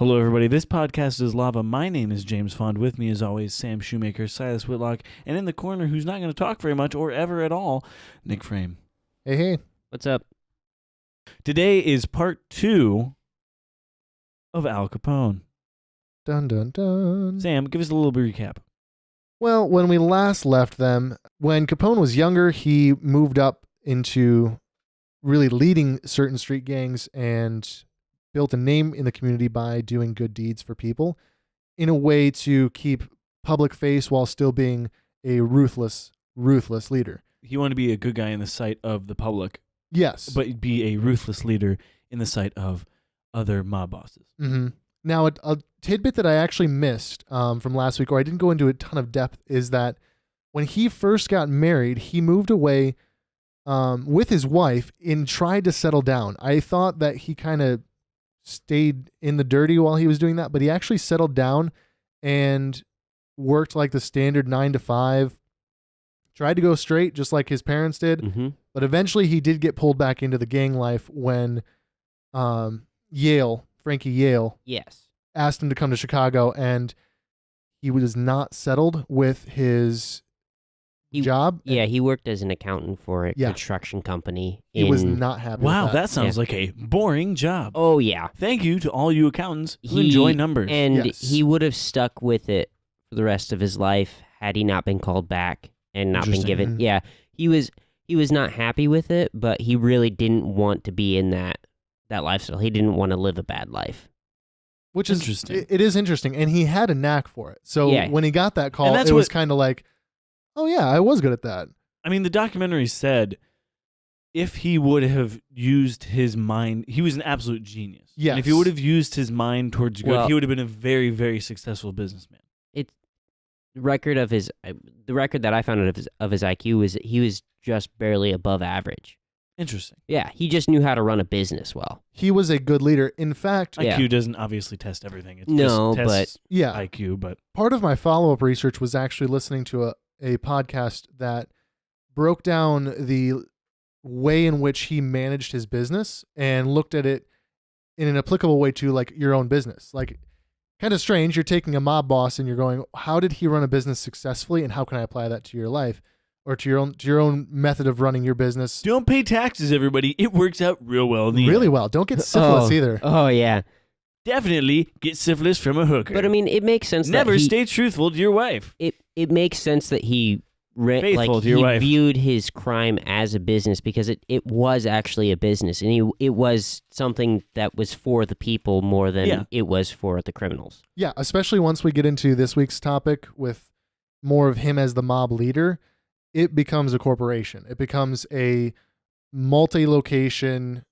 Hello, everybody. This podcast is Lava. My name is James Fond. With me, as always, Sam Shoemaker, Silas Whitlock, and in the corner, who's not going to talk very much or ever at all, Nick Frame. Hey, hey. What's up? Today is part 2 of Al Capone. Dun, dun, dun. Sam, give us a little recap. Well, when we last left them, when Capone was younger, he moved up into really leading certain street gangs and built a name in the community by doing good deeds for people in a way to keep public face while still being a ruthless leader. He wanted to be a good guy in the sight of the public, Yes. but be a ruthless leader in the sight of other mob bosses. Mm-hmm. Now, a tidbit that I actually missed from last week, or I didn't go into a ton of depth, is that when he first got married, he moved away with his wife and tried to settle down. I thought that he kind of stayed in the dirty while he was doing that, but he actually settled down and worked like the standard 9 to 5, tried to go straight just like his parents did. Mm-hmm. But eventually he did get pulled back into the gang life when Frankie Yale, Yes. asked him to come to Chicago, and he was not settled with his job. Yeah, he worked as an accountant for a Yeah. construction company. He was not happy Wow, with that sounds like a boring job. Oh, yeah. Thank you to all you accountants who enjoy numbers. And Yes. he would have stuck with it for the rest of his life had he not been called back and not been Interesting. given. Mhm. Yeah, he was not happy with it, but he really didn't want to be in that lifestyle. He didn't want to live a bad life. Which is Interesting. It is interesting, and he had a knack for it. So Yeah. when he got that call, And that's it was what- kind of like, oh yeah, I was good at that. I mean, the documentary said if he would have used his mind, he was an absolute genius. Yes. And if he would have used his mind towards good, Well- he would have been a very, very successful businessman. The record that I found of his IQ was that he was just barely above average. Interesting. Yeah, he just knew how to run a business well. He was a good leader. In fact, Yeah. IQ doesn't obviously test everything. It No, just tests yeah, IQ, but part of my follow-up research was actually listening to a podcast that broke down the way in which he managed his business and looked at it in an applicable way to like your own business. Like, kind of strange. You're taking a mob boss and you're going, how did he run a business successfully, and how can I apply that to your life or to your own method of running your business? don't pay taxes, everybody. It works out real well in the Really end. well. Don't get syphilis either. Oh, yeah. Definitely get syphilis from a hooker. But I mean, it makes sense Never that he, stay truthful to your wife. it makes sense that he Faithful to your wife. viewed his crime as a business because it was actually a business, and it was something that was for the people more than it was for the criminals. Yeah, especially once we get into this week's topic with more of him as the mob leader, it becomes a corporation. It becomes a multi-location,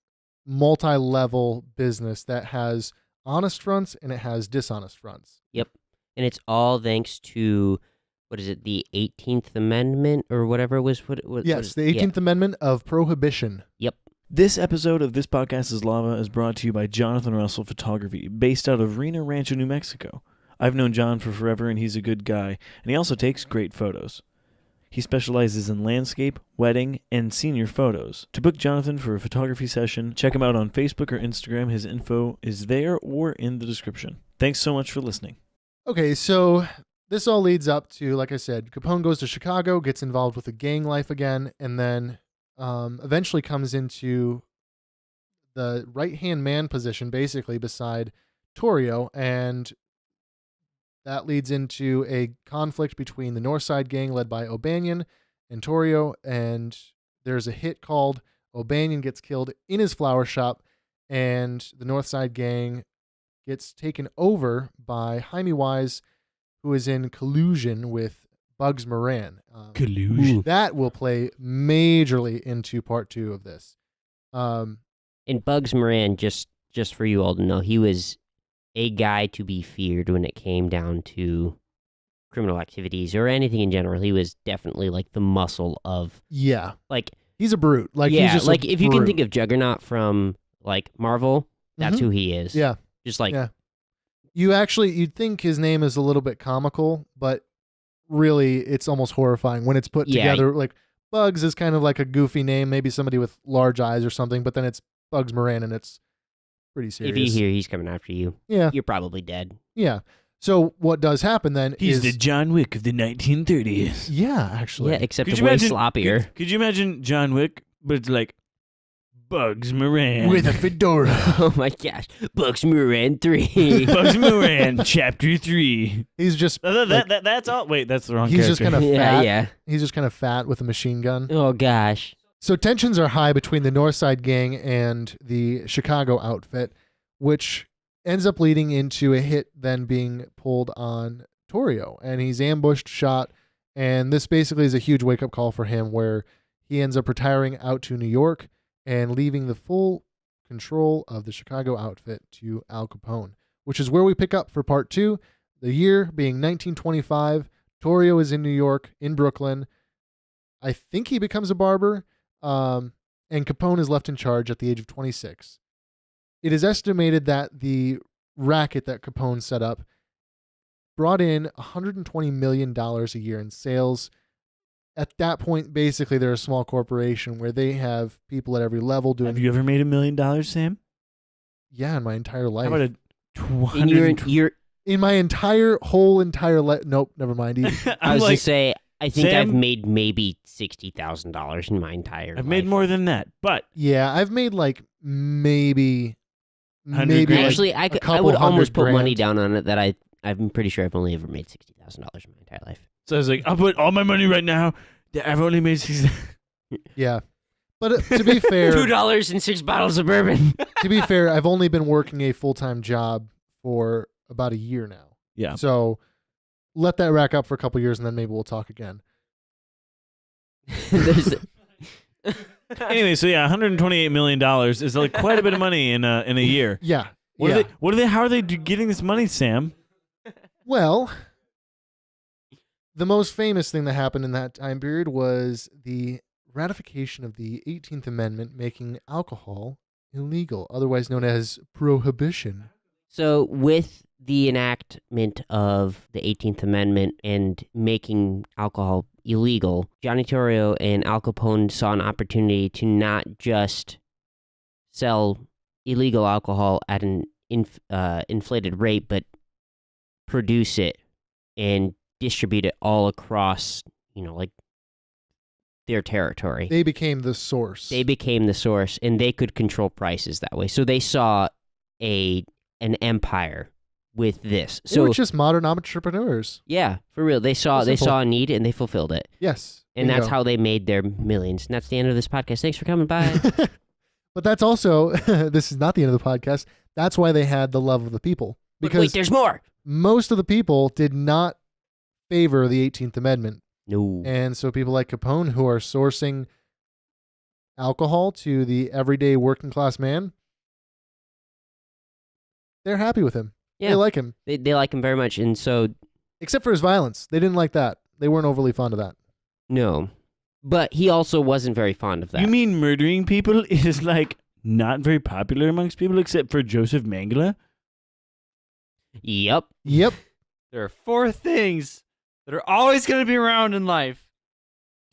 multi-level business that has honest fronts and it has dishonest fronts. And it's all thanks to, what is it, the 18th Amendment or whatever it was? What Yes, is- the 18th Amendment of Prohibition. This episode of This Podcast is Lava is brought to you by Jonathan Russell Photography, based out of Reno Rancho, New Mexico. I've known John for forever, and he's a good guy, and he also takes great photos. He specializes in landscape, wedding, and senior photos. To book Jonathan for a photography session, check him out on Facebook or Instagram. His info is there or in the description. Thanks so much for listening. Okay, so this all leads up to, like I said, Capone goes to Chicago, gets involved with the gang life again, and then eventually comes into the right-hand man position, basically, beside Torrio, and that leads into a conflict between the North Side gang led by O'Banion and Torrio, and there's a hit called O'Banion Gets Killed in His Flower Shop, and the North Side gang gets taken over by Jaime Wise, who is in collusion with Bugs Moran. Collusion. That will play majorly into part 2 of this. And Bugs Moran, just for you all to know, he was a guy to be feared when it came down to criminal activities or anything in general. He was definitely like the muscle of, Yeah, like, he's a brute. Like, yeah, he's just like a if you can brute. think of Juggernaut from like Marvel, that's Mhm. who he is. Yeah. Just like, Yeah. You'd think his name is a little bit comical, but really it's almost horrifying when it's put Yeah. together. Like, Bugs is kind of like a goofy name, maybe somebody with large eyes or something, but then it's Bugs Moran and it's pretty serious. If you hear he's coming after you, Yeah. you're probably dead. Yeah. So what does happen then He's is the John Wick of the 1930s. yeah, actually. Yeah, except Could way you imagine? sloppier. Could you imagine John Wick, but it's like Bugs Moran With a fedora. Oh my gosh. Bugs Moran 3. Bugs Moran, Chapter 3. He's just That's all. Wait, that's the wrong he's character. just kind of yeah, fat. yeah. He's just kind of fat with a machine gun. Oh gosh. So tensions are high between the Northside Gang and the Chicago outfit, which ends up leading into a hit then being pulled on Torrio. And he's ambushed, shot, and this basically is a huge wake-up call for him where he ends up retiring out to New York and leaving the full control of the Chicago outfit to Al Capone, which is where we pick up for part 2. The year being 1925. Torrio is in New York, in Brooklyn. I think he becomes a barber. And Capone is left in charge at the age of 26. It is estimated that the racket that Capone set up brought in $120 million a year in sales. At that point, basically, they're a small corporation where they have people at every level doing. Have you ever made $1 million, Sam? Yeah, in my entire life. How about a And 200? you're In my entire life. Nope, never mind. I I'm was like, gonna say I think I've Sam? made maybe $60,000 in my entire I've made life. more than that, but Yeah, I've made like maybe 100 grand. like Actually, I couple would almost $100,000. put money down on it that I'm pretty sure I've only ever made $60,000 in my entire life. so I was like, I'll put all my money right now. I've only made 60. Yeah. But to be fair, $2 and 6 bottles of bourbon. to be fair, I've only been working a full-time job for about a year now. Yeah. So let that rack up for a couple years and then maybe we'll talk again. There's Anyway, so yeah, $128 million is like quite a bit of money in a year. Yeah. What yeah. are they? How are they getting this money, Sam? Well, the most famous thing that happened in that time period was the ratification of the 18th Amendment making alcohol illegal, otherwise known as prohibition. So with the enactment of the 18th Amendment and making alcohol illegal, Johnny Torrio and Al Capone saw an opportunity to not just sell illegal alcohol at an inflated rate, but produce it and distribute it all across, like their territory. They became the source. They became the source, and they could control prices that way. So they saw an empire with this. They So were just modern entrepreneurs. yeah, for real, they saw Simple. a need and they fulfilled it, Yes. and that's bingo. how they made their millions. And that's the end of this podcast. Thanks for coming by. But that's also, this is not the end of the podcast. That's why they had the love of the people. But Because wait, there's more. most of the people did not favor the 18th Amendment. No. And so people like Capone, who are sourcing alcohol to the everyday working class man, they're happy with him. Yeah. They like him. They like him very much, and so Except for his violence. They didn't like that. They weren't overly fond of that. no. But he also wasn't very fond of that. You mean murdering people is like not very popular amongst people except for Joseph Mengele? Yep. Yep. There are 4 things that are always going to be around in life: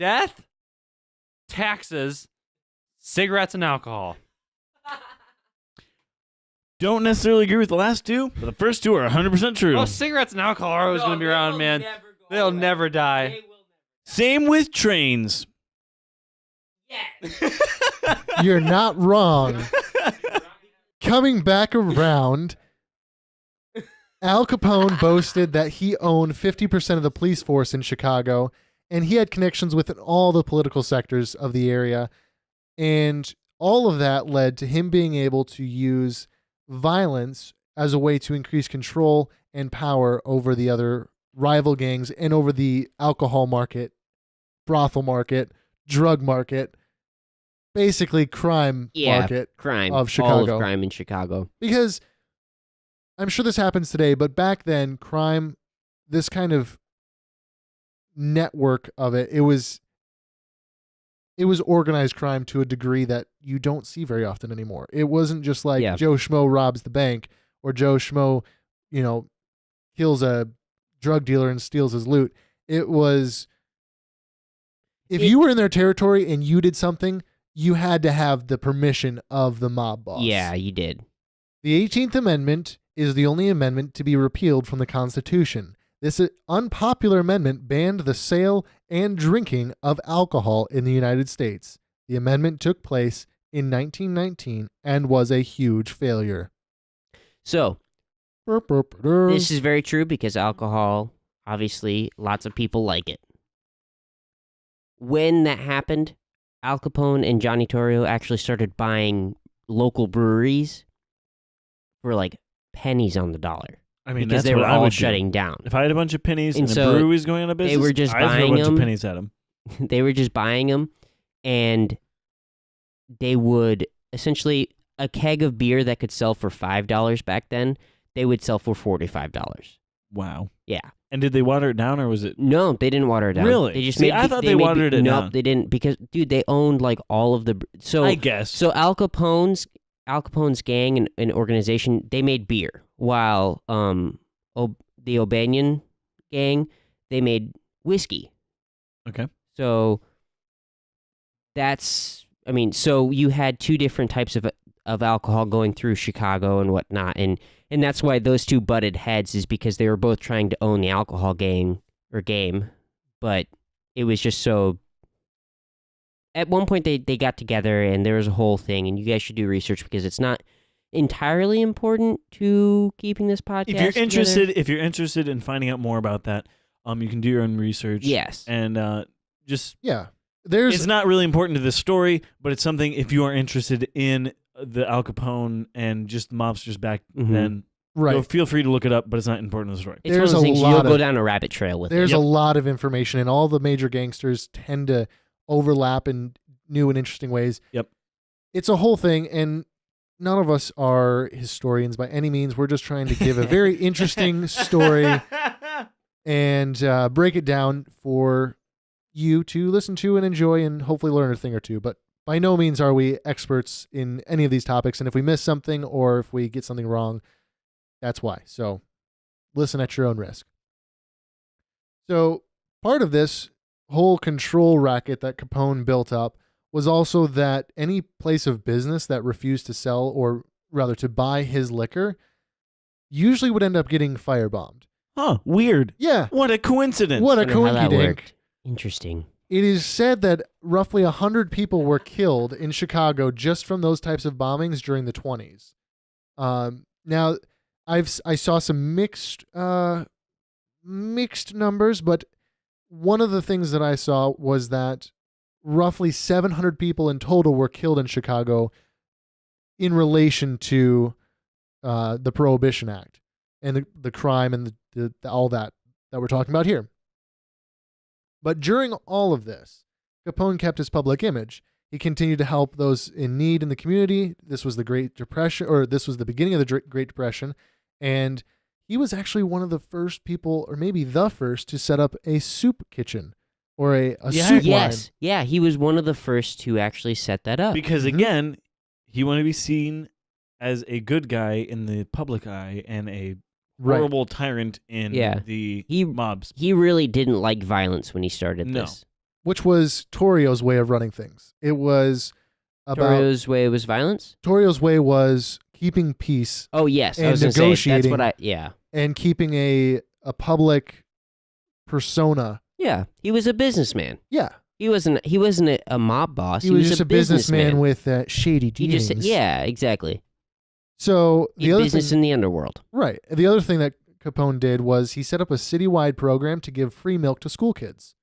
death, taxes, cigarettes, and alcohol. Don't necessarily agree with the last two, but the first two are 100% true. Oh, cigarettes and alcohol are always going to be around, man. They'll never die. Same with trains. You're not wrong. Coming back around, Al Capone boasted that he owned 50% of the police force in Chicago, and he had connections with all the political sectors of the area. And all of that led to him being able to use violence as a way to increase control and power over the other rival gangs and over the alcohol market, brothel market, drug market, basically crime market crime of All Chicago. of crime in Chicago. Because I'm sure this happens today, but back then, crime, this kind of network of it was organized crime to a degree that you don't see very often anymore. It wasn't just like Yeah. Joe Schmo robs the bank or Joe Schmo, kills a drug dealer and steals his loot. It was, if you were in their territory and you did something, you had to have the permission of the mob boss. Yeah, you did. The 18th Amendment is the only amendment to be repealed from the Constitution. This unpopular amendment banned the sale and drinking of alcohol in the United States. The amendment took place in 1919 and was a huge failure. So, this is very true because alcohol, obviously, lots of people like it. When that happened, Al Capone and Johnny Torrio actually started buying local breweries for like pennies on the dollar. I mean, because that's they what were I all would do. shutting down. If I had a bunch of pennies and, And the so brewery was going out of business, were just I'd throw a buying bunch of them. pennies at them. They were just buying them, and they would essentially, a keg of beer that could sell for $5 back then, they would sell for $45. Wow. Yeah. And did they water it down, or was it? No, they didn't water it down. Really? They just See, made. I thought they made watered it nope, down. they didn't, because dude, they owned like all of the. So I guess. So Al Capone's gang and organization, they made beer, while the O'Banion gang, they made whiskey. Okay. So so you had two different types of alcohol going through Chicago and whatnot, and that's why those two butted heads, is because they were both trying to own the alcohol game, but it was just so. At one point, they got together and there was a whole thing, and you guys should do research because it's not entirely important to keeping this podcast. If you're interested in finding out more about that, you can do your own research. Yes. And just There's it's not really important to this story, but it's something if you are interested in the Al Capone and just mobsters back then. right. Feel free to look it up, but it's not important to the story. It's There's one of a those things lot you'll of- go down a rabbit trail with. There's it. a lot of information, and all the major gangsters tend to overlap in new and interesting ways. Yep. It's a whole thing, and none of us are historians by any means. We're just trying to give a very interesting story and break it down for you to listen to and enjoy and hopefully learn a thing or two. But by no means are we experts in any of these topics, and if we miss something or if we get something wrong, that's why. So listen at your own risk. So part of this whole control racket that Capone built up was also that any place of business that refused to sell, or rather to buy his liquor, usually would end up getting firebombed. Huh, weird. Yeah. What a coincidence. What a Wonder how that coinkydink. worked. Interesting. It is said that roughly 100 people were killed in Chicago just from those types of bombings during the 20s. Now, I saw some mixed numbers, but one of the things that I saw was that roughly 700 people in total were killed in Chicago in relation to the Prohibition Act and the crime and the all that we're talking about here. But during all of this, Capone kept his public image. He continued to help those in need in the community. This was the Great Depression, or this was the beginning of the Great Depression, and he was actually one of the first people, or maybe the first, to set up a soup kitchen or a soup line. Yes. Yeah, he was one of the first to actually set that up. Because again, he wanted to be seen as a good guy in the public eye and a horrible tyrant in the mobs. He really didn't like violence when he started No. this. Which was Torrio's way of running things. It was about Torrio's way was violence? Torrio's way was keeping peace Oh, yes. I And was going to say, that's negotiating. what yeah. and keeping a public persona. Yeah, he was a businessman. Yeah. He wasn't a mob boss. He was just a businessman with shady He dealings. just yeah, exactly. So He the other business thing, in the underworld. right. The other thing that Capone did was he set up a citywide program to give free milk to school kids,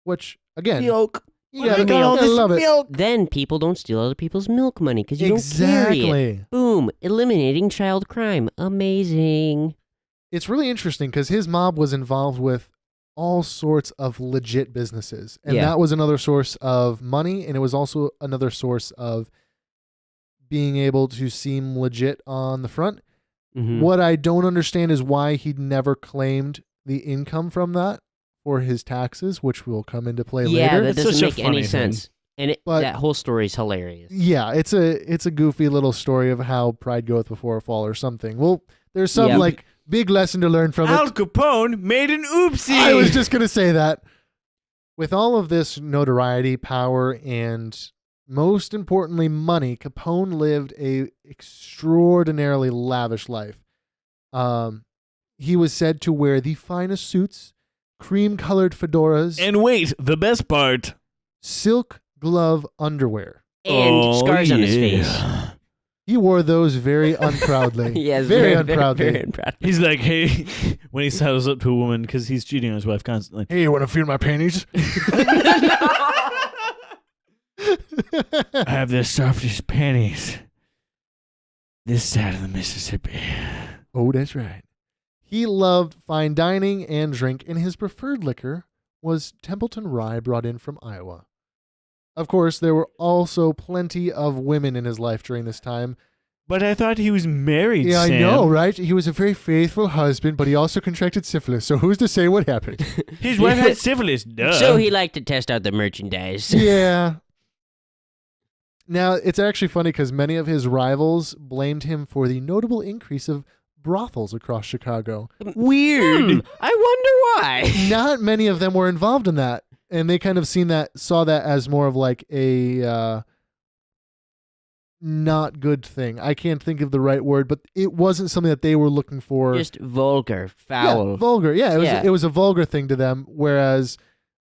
which again, Milk. you gotta love it. Then people don't steal other people's milk money because you don't carry it. Exactly. Boom, eliminating child crime. Amazing. It's really interesting because his mob was involved with all sorts of legit businesses, and Yeah. that was another source of money, and it was also another source of being able to seem legit on the front. Mhm. What I don't understand is why he never claimed the income from that for his taxes, which will come into play Yeah, later. that It's doesn't such a make funny any thing. sense. And But- that whole story is hilarious. Yeah, it's a goofy little story of how pride goeth before a fall or something. Well, there's some Yeah. like big lesson to learn from Al it. Capone made an oopsie. I was just gonna say that. With all of this notoriety, power, and most importantly, money, Capone lived a extraordinarily lavish life. He was said to wear the finest suits, cream-colored fedoras, And wait, the best part. silk glove underwear. And scars on his face. He wore those very unproudly. Yes, very unproudly. Very unproudly. He's like, hey, when he settles up to a woman because he's cheating on his wife constantly. Hey, you want to feel my panties? I have the softest panties this side of the Mississippi. Oh, that's right. He loved fine dining and drink, and his preferred liquor was Templeton Rye brought in from Iowa. Of course, there were also plenty of women in his life during this time. But I thought he was married, Yeah, Sam. I know, right? He was a very faithful husband, but he also contracted syphilis, so who's to say what happened? His wife had syphilis, duh. So he liked to test out the merchandise. Yeah. Now, it's actually funny because many of his rivals blamed him for the notable increase of brothels across Chicago. Weird. I wonder why. Not many of them were involved in that, and they kind of saw that as more of like a not good thing. I can't think of the right word, but it wasn't something that they were looking for. Just vulgar, foul. Yeah, vulgar. Yeah, Yeah. it was a vulgar thing to them, whereas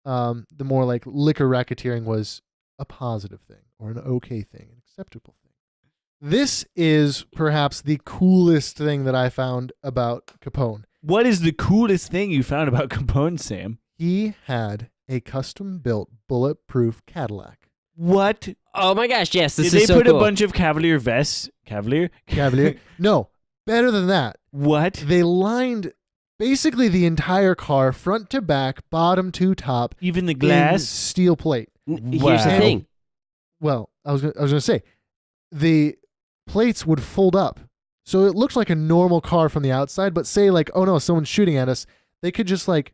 the more like liquor racketeering was a positive thing or an okay thing, an acceptable thing. This is perhaps the coolest thing that I found about Capone. What is the coolest thing you found about Capone, Sam? He had a custom-built bulletproof Cadillac. What? Oh my gosh, yes, this Did is they so put cool. a bunch of Cavalier vests? Cavalier? Cavalier? No, better than that. What? They lined basically the entire car, front to back, bottom to top, Even the in glass? steel plate. Here's the Wow. thing. Well, I was gonna say, the plates would fold up, so it looked like a normal car from the outside. But say like, oh no, someone's shooting at us, they could just like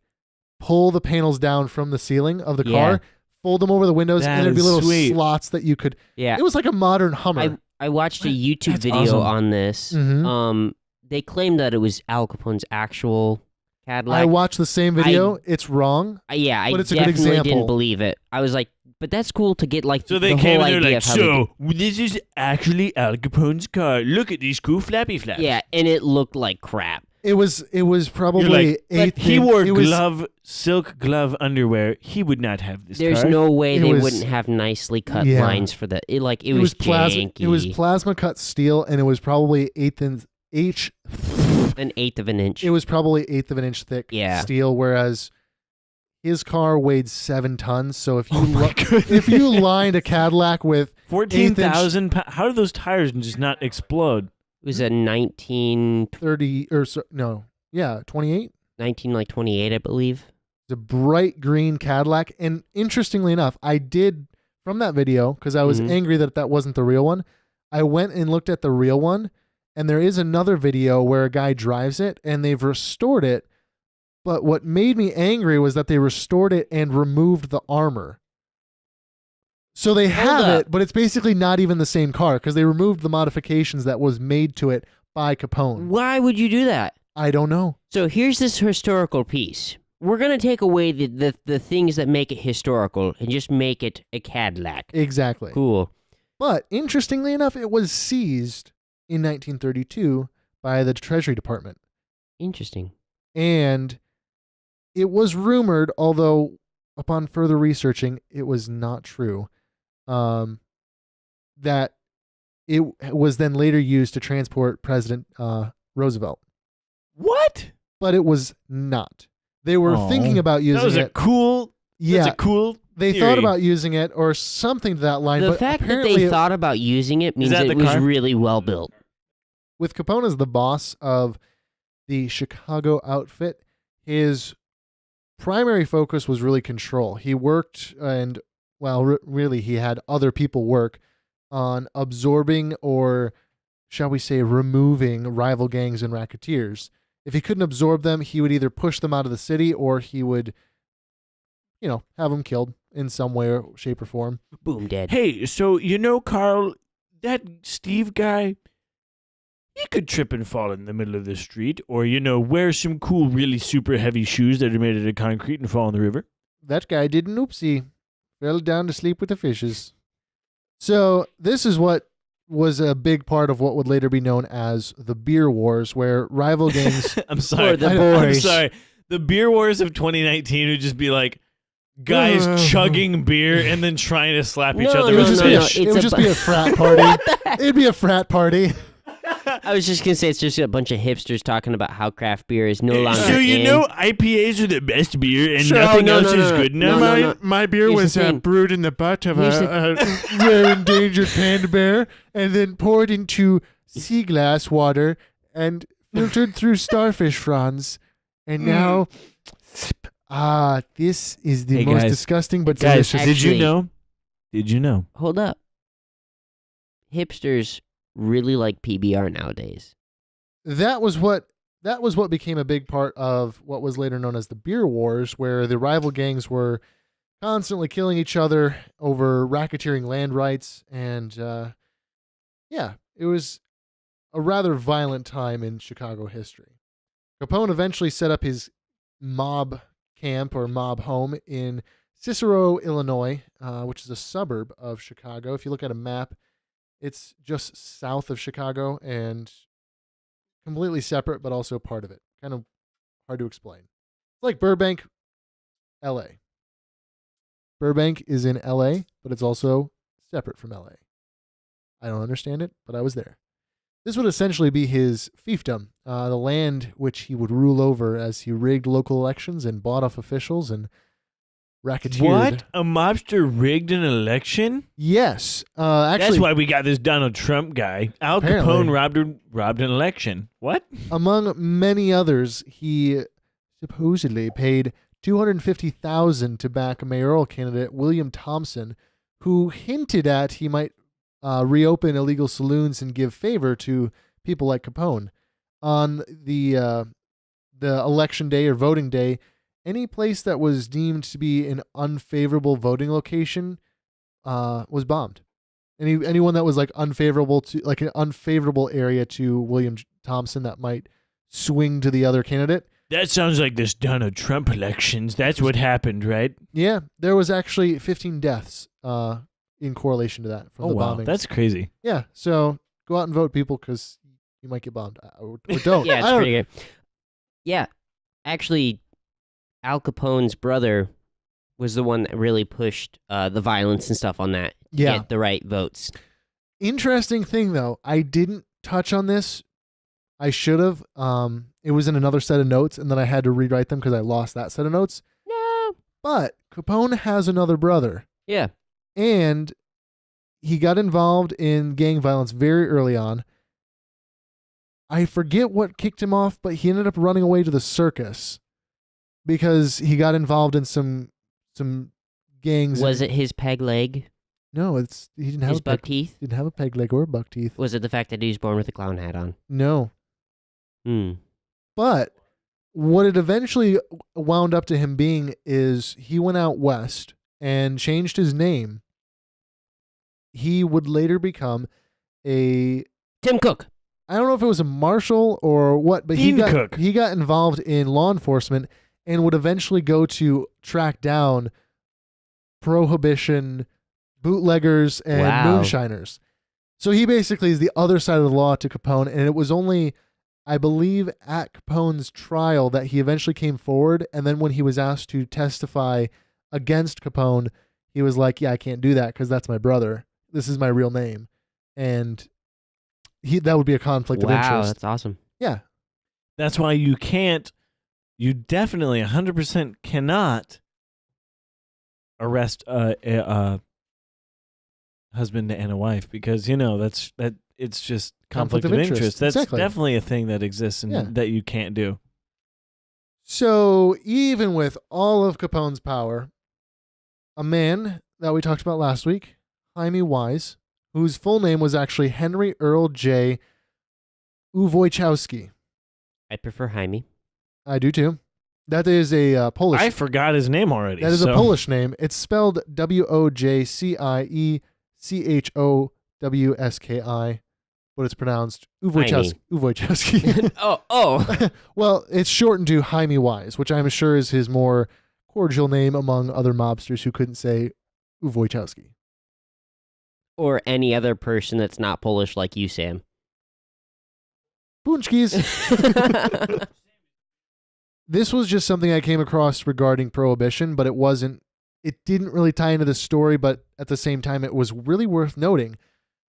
pull the panels down from the ceiling of the Yeah. car, fold them over the windows, That and there'd be is little sweet. slots that you could. Yeah. It was like a modern Hummer. I watched a YouTube That's video awesome. on this. Mhm. They claimed that it was Al Capone's actual Cadillac. I watched the same video. It's wrong. Yeah, I but it's a good definitely example. didn't believe it. I was like, but that's cool to get like So they the came whole and they're idea like, of how they so this is actually Al Capone's car. Look at these cool flappy flaps. yeah, and it looked like crap. It was probably You're like, but eighth. he inch- wore it was- silk glove underwear. He would not have this There's car. no way It they was- wouldn't have nicely cut Yeah. lines for the. It It was plasma. janky. It was plasma cut steel, and it was probably eighth of an eighth of an inch. It was probably eighth of an inch thick Yeah. steel, whereas his car weighed 7 tons. So if you Oh my goodness. if you lined a Cadillac with 14,000 pounds. How did those tires just not explode? It was a 19, 30 or so, no, yeah, 28. 1928, I believe. It's a bright green Cadillac, and interestingly enough, I did from that video because I was Mhm. angry that wasn't the real one. I went and looked at the real one, and there is another video where a guy drives it, and they've restored it. But what made me angry was that they restored it and removed the armor. So they have up. it, but it's basically not even the same car because they removed the modifications that was made to it by Capone. Why would you do that? I don't know. So here's this historical piece. We're gonna take away the things that make it historical and just make it a Cadillac. Exactly. Cool. But interestingly enough, it was seized in 1932 by the Treasury Department. Interesting. And it was rumored, although upon further researching, it was not true, that it was then later used to transport President Roosevelt. What? But it was not. They were Oh, thinking about That was using a it. cool. Yeah, That's a cool. they theory. thought about using it or something to that line. The but fact that apparently they thought about using it means that it the was car? really well built. with Capone as the boss of the Chicago outfit, his primary focus was really control. He worked and, well, really, he had other people work on absorbing or, shall we say, removing rival gangs and racketeers. If he couldn't absorb them, he would either push them out of the city or he would, have them killed in some way, shape, or form. Boom, dead. Hey, so Carl, that Steve guy, he could trip and fall in the middle of the street, or wear some cool, really super heavy shoes that are made out of concrete and fall in the river. That guy did an oopsie. Fell down to sleep with the fishes. So this is what was a big part of what would later be known as the beer wars, where rival gangs. I'm sorry. Or the I'm boars. sorry. The beer wars of 2019 would just be like guys chugging beer and then trying to slap each No, other. It would with just no, be no, fish. it would it's just a be a frat party. It'd be a frat party. I was just gonna say it's just a bunch of hipsters talking about how craft beer is no longer. So you in. know IPAs are the best beer and Sure. nothing No, else no, is no, good no, enough? no, no. My beer Here's was the thing. brewed in the butt of Here's a rare endangered panda bear and then poured into sea glass water and filtered through starfish fronds. And now, this is the Hey, most guys. disgusting but Guys, delicious. did you Actually- know? Did you know? Hold up. Hipsters really like PBR nowadays. That was what became a big part of what was later known as the beer wars, where the rival gangs were constantly killing each other over racketeering land rights, and it was a rather violent time in Chicago history. Capone eventually set up his mob camp or mob home in Cicero, Illinois, which is a suburb of Chicago. If you look at a map, it's just south of Chicago and completely separate, but also part of it. Kind of hard to explain. It's like Burbank, LA. Burbank is in LA, but it's also separate from LA. I don't understand it, but I was there. This would essentially be his fiefdom, the land which he would rule over as he rigged local elections and bought off officials and racketeered. What? A mobster rigged an election? Yes. That's Actually, why we got this Donald Trump guy. Al Apparently. Capone robbed an election. What? among many others, he supposedly paid $250,000 to back a mayoral candidate, William Thompson, who hinted at he might reopen illegal saloons and give favor to people like Capone. On the election day or voting day, any place that was deemed to be an unfavorable voting location was bombed. Anyone that was like unfavorable to like an unfavorable area to William Thompson that might swing to the other candidate. That sounds like this Donald Trump elections. That's what happened, right? Yeah, there was actually 15 deaths in correlation to that from the bombings. That's crazy. Yeah, so go out and vote, people, because you might get bombed or don't. Yeah, it's I don't- pretty good. Yeah, actually, Al Capone's brother was the one that really pushed the violence and stuff on that. To Yeah. get the right votes. Interesting thing though, I didn't touch on this. I should have. It was in another set of notes, and then I had to rewrite them because I lost that set of notes. No. But Capone has another brother, Yeah. and he got involved in gang violence very early on. I forget what kicked him off, but he ended up running away to the circus because he got involved in some gangs. Was it his peg leg? No, he didn't have His a buck peg, teeth? didn't have a peg leg or buck teeth. Was it the fact that he was born with a clown hat on? No. Hmm. But what it eventually wound up to him being is he went out west and changed his name. He would later become a, Tim Cook. I don't know if it was a marshal or what, but Dean Cook. he got involved in law enforcement and would eventually go to track down prohibition bootleggers and Wow. moonshiners. So he basically is the other side of the law to Capone, and it was only, I believe, at Capone's trial that he eventually came forward, and then when he was asked to testify against Capone, he was like, yeah, I can't do that because that's my brother. This is my real name. And that would be a conflict of Wow, interest. that's awesome. Yeah. That's why you definitely 100% cannot arrest a husband and a wife because it's just conflict of interest. That's Exactly. definitely a thing that exists and Yeah. that you can't do. So even with all of Capone's power, a man that we talked about last week, Jaime Wise, whose full name was actually Henry Earl J. Wojciechowski. I prefer Jaime. I do too. That is a Polish. I forgot his name already. That is a so- Polish name. It's spelled Wojciechowski, but it's pronounced Wojciechowski. Oh. Well, it's shortened to Jaime Wise, which I'm sure is his more cordial name among other mobsters who couldn't say Wojciechowski. Or any other person that's not Polish like you, Sam. Boonchkis. This was just something I came across regarding Prohibition, but it didn't really tie into the story, but at the same time, it was really worth noting.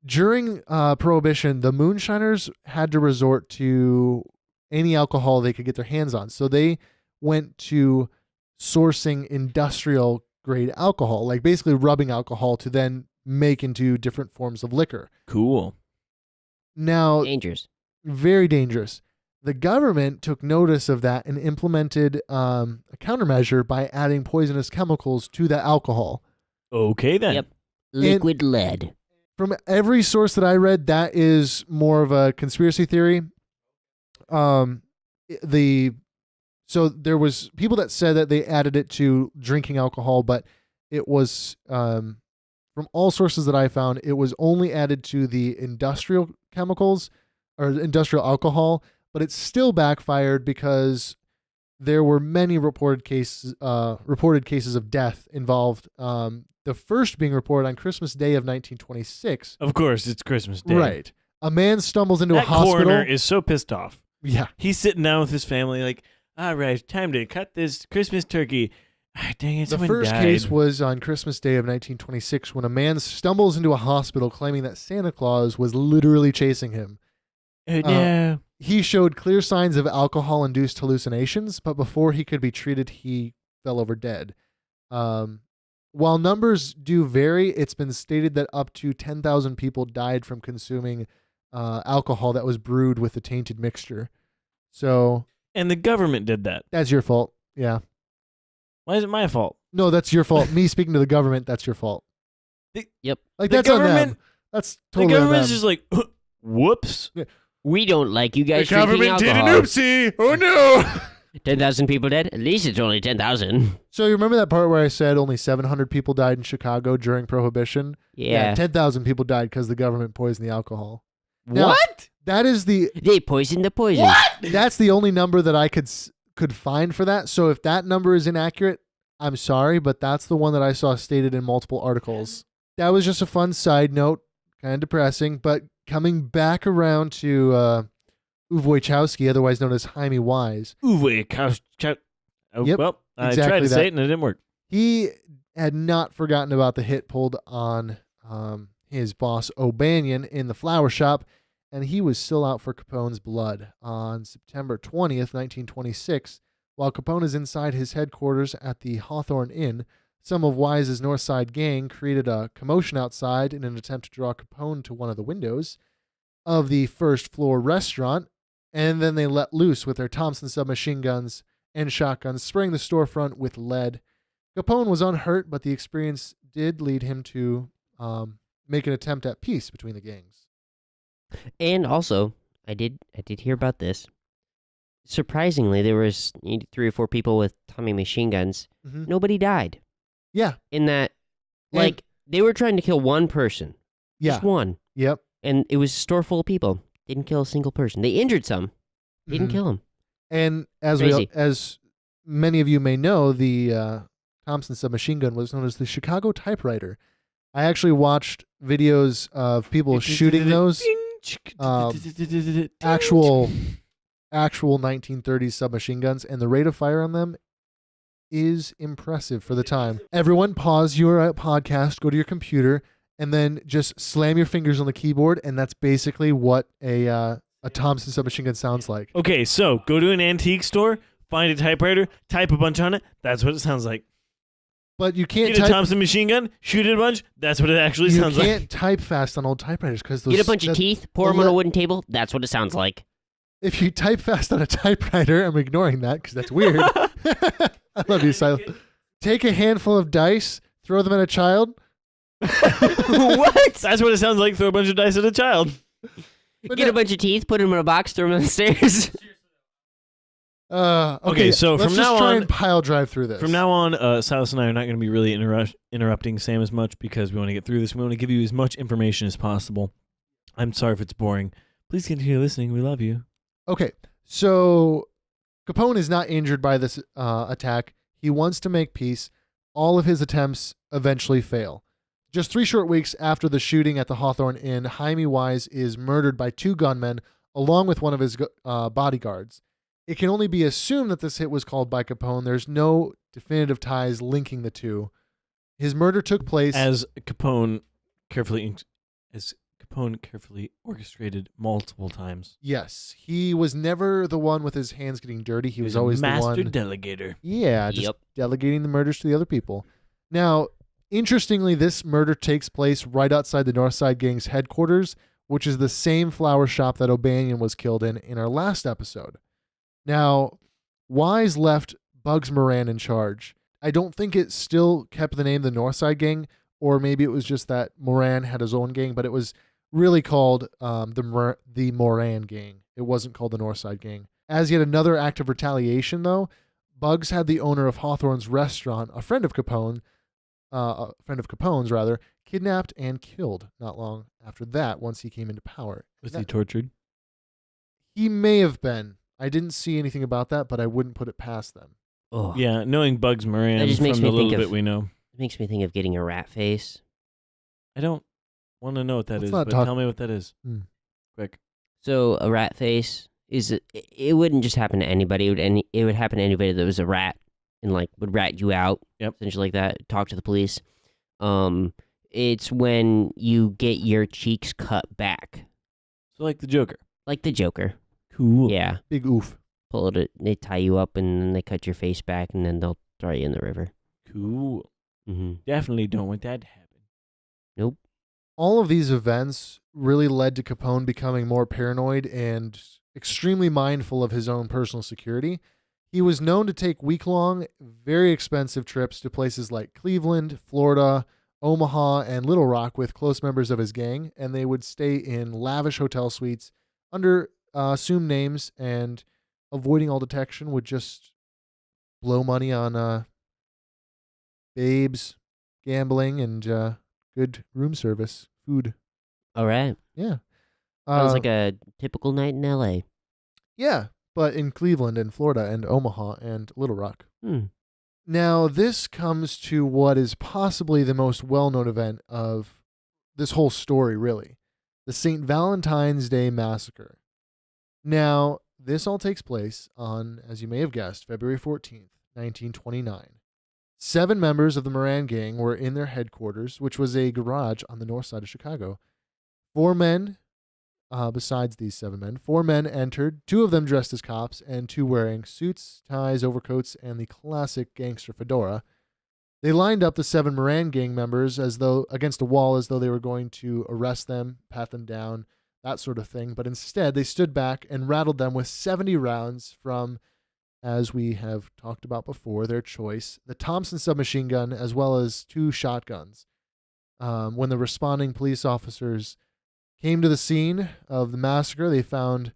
During Prohibition, the moonshiners had to resort to any alcohol they could get their hands on. So they went to sourcing industrial grade alcohol, like basically rubbing alcohol to then make into different forms of liquor. Cool. Now, Dangerous. very dangerous. The government took notice of that and implemented a countermeasure by adding poisonous chemicals to that alcohol. Okay, then. Yep. Liquid lead. From every source that I read, that is more of a conspiracy theory. So there was people that said that they added it to drinking alcohol, but it was from all sources that I found, it was only added to the industrial chemicals or industrial alcohol, but it still backfired because there were many reported cases of death involved. The first being reported on Christmas Day of 1926. Of course, it's Christmas Day. Right. A man stumbles into That a hospital. coroner is so pissed off. Yeah. He's sitting down with his family like, all right, time to cut this Christmas turkey. Ah, dang it, The someone first died. case was on Christmas Day of 1926 when a man stumbles into a hospital claiming that Santa Claus was literally chasing him. No. He showed clear signs of alcohol-induced hallucinations, but before he could be treated, he fell over dead. While numbers do vary, it's been stated that up to 10,000 people died from consuming alcohol that was brewed with a tainted mixture. So And the government did that. that's your fault. Yeah. Why is it my fault? No, that's your fault. Me speaking to the government, that's your fault. Yep. Like, The that's on them. government- That's The totally on government's them. just like, whoops. We don't like you guys drinking alcohol. oopsie. Oh, no. 10,000 people dead? At least it's only 10,000. So you remember that part where I said only 700 people died in Chicago during Prohibition? Yeah. 10,000 people died because the government poisoned the alcohol. Now, What? That is They poisoned the poison. that's the only number that I could find for that. So if that number is inaccurate, I'm sorry, but that's the one that I saw stated in multiple articles. That was just a fun side note, kind of depressing, but coming back around to Uwe Wojciechowski, otherwise known as Jaime Wise. Uwe, oh, Yep, well, I exactly tried to that. say it and it didn't work. He had not forgotten about the hit pulled on his boss O'Banion in the flower shop, and he was still out for Capone's blood. On September 20th, 1926, while Capone is inside his headquarters at the Hawthorne Inn, some of Wise's North Side gang created a commotion outside in an attempt to draw Capone to one of the windows of the first floor restaurant, and then they let loose with their Thompson submachine guns and shotguns, spraying the storefront with lead. Capone was unhurt, but the experience did lead him to make an attempt at peace between the gangs. And also, I did hear about this. Surprisingly, there was 3 or 4 people with Tommy machine guns. Mm-hmm. Nobody died. Yeah. In that, And- like, they were trying to kill one person. Yeah. Just one. Yep. And it was a store full of people. Didn't kill a single person. They injured some. Didn't Mhm. kill them. And as Crazy. as many of you may know, the Thompson submachine gun was known as the Chicago typewriter. I actually watched videos of people shooting those actual 1930s submachine guns, and the rate of fire on them is impressive for the time. Everyone, pause your podcast, go to your computer, and then just slam your fingers on the keyboard, and that's basically what a Thompson submachine gun sounds like. Okay, so go to an antique store, find a typewriter, type a bunch on it. That's what it sounds like. But you can't Get a type. Thompson machine gun, shoot it a bunch. That's what it actually You sounds like. can't type fast on old typewriters because those. Get a bunch of that- teeth, pour them on a wooden table. That's what it sounds like. If you type fast on a typewriter, I'm ignoring that because that's weird. I love you, Silas. Take a handful of dice, throw them at a child. What? That's what it sounds like. Throw a bunch of dice at a child. But Get no- a bunch of teeth, put them in a box, throw them on the stairs. Okay, so let's from just now try on- and pile drive through this. From now on, Silas and I are not going to be really interrupting Sam as much because we want to get through this. We want to give you as much information as possible. I'm sorry if it's boring. Please continue listening. We love you. Okay, so Capone is not injured by this attack. He wants to make peace. All of his attempts eventually fail. Just 3 short weeks after the shooting at the Hawthorne Inn, Jaime Wise is murdered by 2 gunmen along with one of his bodyguards. It can only be assumed that this hit was called by Capone. There's no definitive ties linking the two. His murder took place As Capone carefully orchestrated multiple times. Yes, he was never the one with his hands getting dirty. He was a always master the one. delegator. Yeah, just Yep. delegating the murders to the other people. Now, interestingly, this murder takes place right outside the Northside Gang's headquarters, which is the same flower shop that O'Banion was killed in our last episode. Now, Wise left Bugs Moran in charge. I don't think it still kept the name the Northside Gang, or maybe it was just that Moran had his own gang, but it was really called the Moran Gang. It wasn't called the Northside Gang. As yet another act of retaliation, though, Bugs had the owner of Hawthorne's restaurant, a friend of Capone's, kidnapped and killed not long after that once he came into power. Was he tortured? He may have been. I didn't see anything about that, but I wouldn't put it past them. Oh, Yeah, knowing Bugs Moran That just makes from me the little think bit of- we know. it makes me think of getting a rat face. I don't want to know what that Let's is, not but talk- tell me what that is. Hmm. Quick. So a rat face it wouldn't just happen to anybody. It would happen to anybody that was a rat and like would rat you out. Yep. Essentially like that. Talk to the police. It's when you get your cheeks cut back, So like the Joker. like the Joker. Cool. Yeah. Big oof. Pull it. They tie you up and then they cut your face back and then they'll throw you in the river. Cool. Mm-hmm. Definitely don't want that to happen. All of these events really led to Capone becoming more paranoid and extremely mindful of his own personal security. He was known to take week-long, very expensive trips to places like Cleveland, Florida, Omaha, and Little Rock with close members of his gang, and they would stay in lavish hotel suites under assumed names, and avoiding all detection would just blow money on babes, gambling, and good room service, food. All right. Yeah. Sounds like a typical night in L.A. Yeah, but in Cleveland and Florida and Omaha and Little Rock. Now, this comes to what is possibly the most well-known event of this whole story, really. The St. Valentine's Day Massacre. Now, this all takes place on, as you may have guessed, February 14th, 1929. 7 members of the Moran Gang were in their headquarters, which was a garage on the north side of Chicago. 4 men, besides these 7 men, 4 men entered, 2 of them dressed as cops, and 2 wearing suits, ties, overcoats, and the classic gangster fedora. They lined up the 7 Moran Gang members as though against a wall, as though they were going to arrest them, pat them down, that sort of thing. But instead, they stood back and rattled them with 70 rounds from, as we have talked about before, their choice, the Thompson submachine gun, as well as 2 shotguns. When the responding police officers came to the scene of the massacre, they found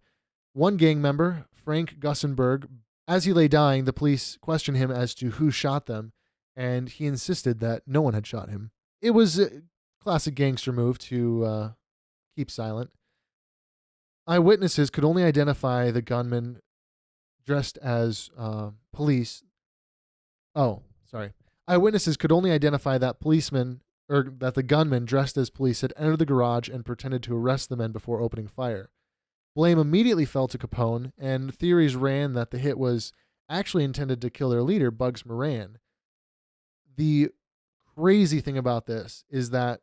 one gang member, Frank Gussenberg. As he lay dying, the police questioned him as to who shot them, and he insisted that no one had shot him. It was a classic gangster move to keep silent. Eyewitnesses could only identify the gunman dressed as police. Oh, sorry. Eyewitnesses could only identify that that the gunman dressed as police had entered the garage and pretended to arrest the men before opening fire. Blame immediately fell to Capone, and theories ran that the hit was actually intended to kill their leader, Bugs Moran. The crazy thing about this is that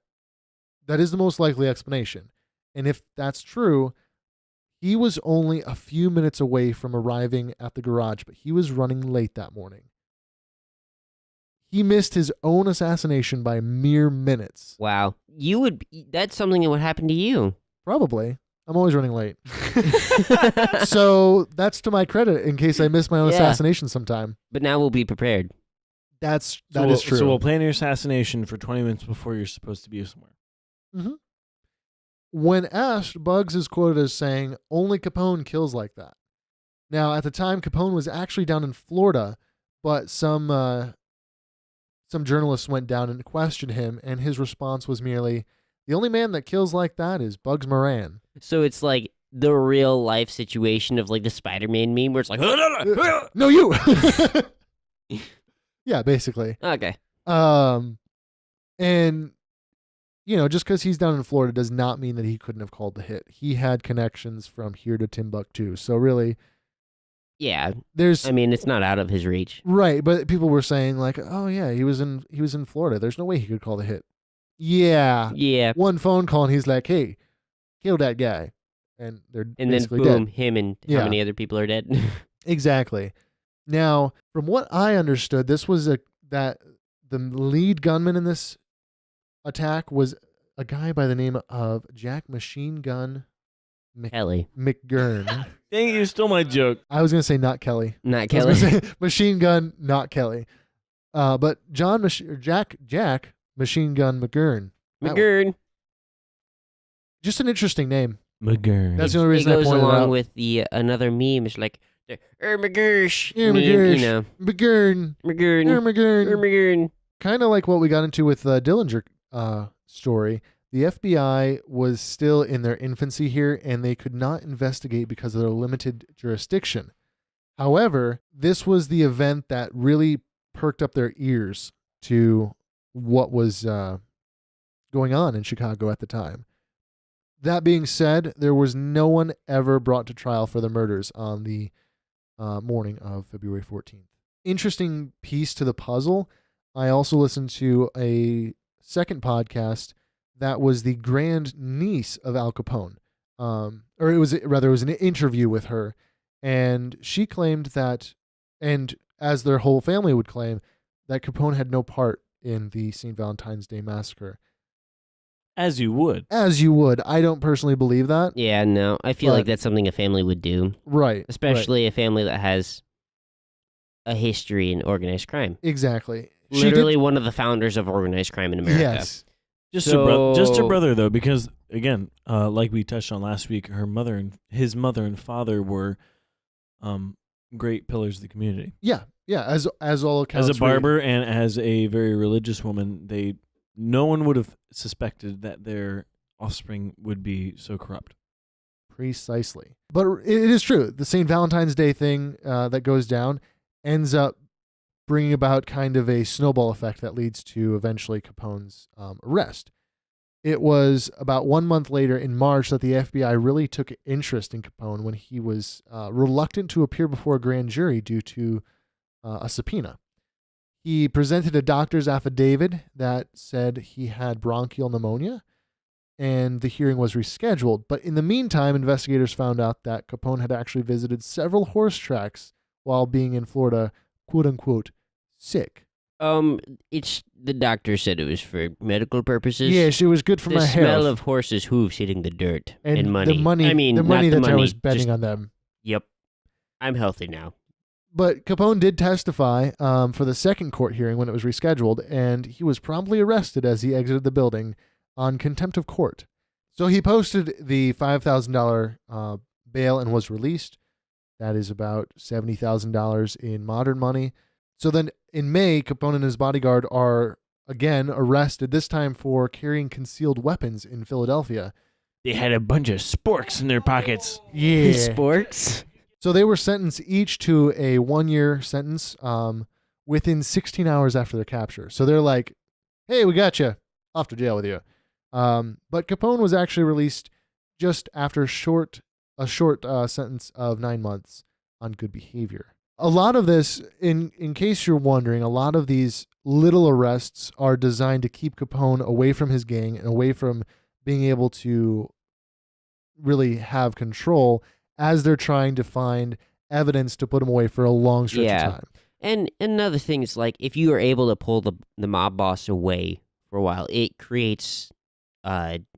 is the most likely explanation. And if that's true, he was only a few minutes away from arriving at the garage, but he was running late that morning. He missed his own assassination by mere minutes. Wow. That's something that would happen to you. Probably. I'm always running late. So that's to my credit in case I miss my own Yeah. assassination sometime. But now we'll be prepared. That So is true. So we'll plan your assassination for 20 minutes before you're supposed to be somewhere. Mm-hmm. When asked, Bugs is quoted as saying, "Only Capone kills like that." Now, at the time, Capone was actually down in Florida, but some journalists went down and questioned him, and his response was merely, "The only man that kills like that is Bugs Moran." So it's like the real life situation of like the Spider-Man meme where it's like, No, you! Yeah, basically. okay. And just because he's down in Florida does not mean that he couldn't have called the hit. He had connections from here to Timbuktu. So really, Yeah, there's I mean, it's not out of his reach. right, but people were saying like, oh yeah, he was in Florida. There's no way he could call the hit. Yeah, Yeah, one phone call and he's like, hey, kill that guy, and they're and then basically boom, dead. him and Yeah. how many other people are dead? Exactly. Now, from what I understood, this was that the lead gunman in this attack was a guy by the name of Jack Machine Gun Kelly, McGurn. Dang it, you stole my joke. I was gonna say not Kelly. not I Kelly. was gonna say Machine Gun, not Kelly. But Jack Machine Gun McGurn. McGurn. Just an interesting name. McGurn. That's the only It reason I goes pointed it along out. with the another meme. It's like the McGursh. Yeah, meme, McGursh. You know, McGurn. McGurn. McGurn. McGurn. Kind of like what we got into with the Dillinger story. The FBI was still in their infancy here, and they could not investigate because of their limited jurisdiction. However, this was the event that really perked up their ears to what was going on in Chicago at the time. That being said, there was no one ever brought to trial for the murders on the morning of February 14th. Interesting piece to the puzzle. I also listened to a second podcast that was the grand niece of Al Capone. Or it was an interview with her. And she claimed that, and as their whole family would claim, that Capone had no part in the St. Valentine's Day massacre. As you would. As you would. I don't personally believe that. Yeah, no. I feel But- like that's something a family would do, Right. especially a family that has a history in organized crime. Exactly. She Literally one of the founders of organized crime in did, America. yes. Just her So- brother though, because again, like we touched on last week, his mother and father were great pillars of the community. Yeah. Yeah. As all accounts. As a barber and as a very religious woman, no one would have suspected that their offspring would be so corrupt. Precisely. But it is true. The St. Valentine's Day thing that goes down ends up bringing about kind of a snowball effect that leads to eventually Capone's arrest. It was about 1 month later in March that the FBI really took interest in Capone when he was reluctant to appear before a grand jury due to a subpoena. He presented a doctor's affidavit that said he had bronchial pneumonia, and the hearing was rescheduled. But in the meantime, investigators found out that Capone had actually visited several horse tracks while being in Florida, quote unquote, sick. It's the doctor said it was for medical purposes. Yeah, she was good for the my smell health. of horses' hooves hitting the dirt and money. The money, I mean, the money not that the I money, was betting just- on them. Yep, I'm healthy now. But Capone did testify for the second court hearing when it was rescheduled, and he was promptly arrested as he exited the building on contempt of court. So he posted the $5,000 bail and was released. That is about $70,000 in modern money. So then in May, Capone and his bodyguard are again arrested, this time for carrying concealed weapons in Philadelphia. They had a bunch of sporks in their pockets. Yeah. Sports. So they were sentenced each to a 1-year sentence within 16 hours after their capture. So they're like, hey, we got you. Off to jail with you. But Capone was actually released just after a short sentence of 9 months on good behavior. A lot of this, in case you're wondering, a lot of these little arrests are designed to keep Capone away from his gang and away from being able to really have control as they're trying to find evidence to put him away for a long stretch Yeah. of time. And another thing is, like, if you are able to pull the mob boss away for a while, it creates